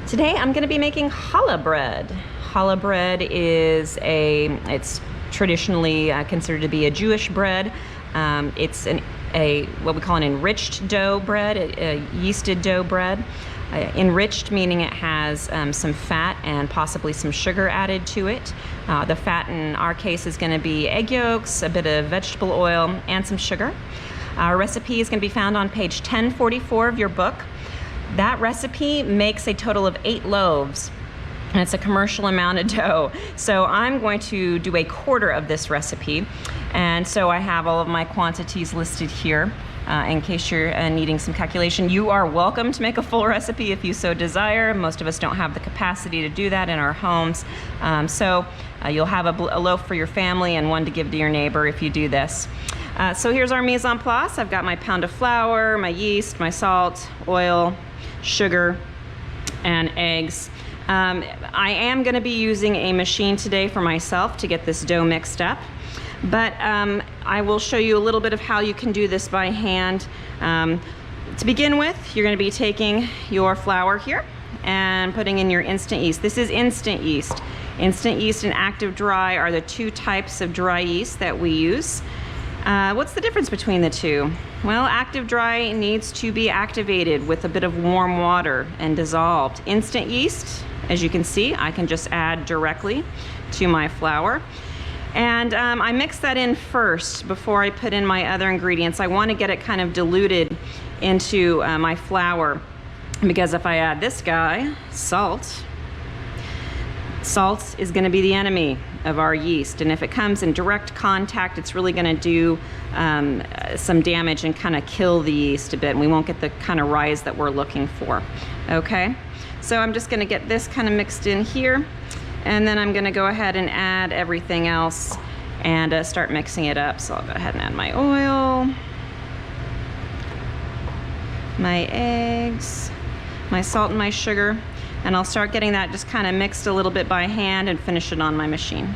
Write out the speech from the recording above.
Today I'm going to be making challah bread. Challah bread is it's traditionally considered to be a Jewish bread. It's what we call an enriched dough bread, a yeasted dough bread. Enriched meaning it has some fat and possibly some sugar added to it. The fat in our case is going to be egg yolks, a bit of vegetable oil, and some sugar. Our recipe is going to be found on page 1044 of your book. That recipe makes a total of 8 loaves, and it's a commercial amount of dough. So I'm going to do a quarter of this recipe, and so I have all of my quantities listed here in case you're needing some calculation. You are welcome to make a full recipe if you so desire. Most of us don't have the capacity to do that in our homes. So you'll have a loaf for your family and one to give to your neighbor if you do this. So here's our mise en place. I've got my pound of flour, my yeast, my salt, oil, sugar, and eggs. I am going to be using a machine today for myself to get this dough mixed up, but I will show you a little bit of how you can do this by hand. To begin with, you're going to be taking your flour here and putting in your instant yeast. This is instant yeast. Instant yeast and active dry are the two types of dry yeast that we use. What's the difference between the two? Well, active dry needs to be activated with a bit of warm water and dissolved. Instant yeast, as you can see, I can just add directly to my flour. And I mix that in first before I put in my other ingredients. I want to get it kind of diluted into my flour, because if I add this guy, salt is going to be the enemy of our yeast, and if it comes in direct contact, it's really going to do some damage and kind of kill the yeast a bit, and we won't get the kind of rise that we're looking for. Okay, so I'm just going to get this kind of mixed in here, and then I'm going to go ahead and add everything else and start mixing it up. So I'll go ahead and add my oil, my eggs, my salt, and my sugar. And I'll start getting that just kind of mixed a little bit by hand and finish it on my machine.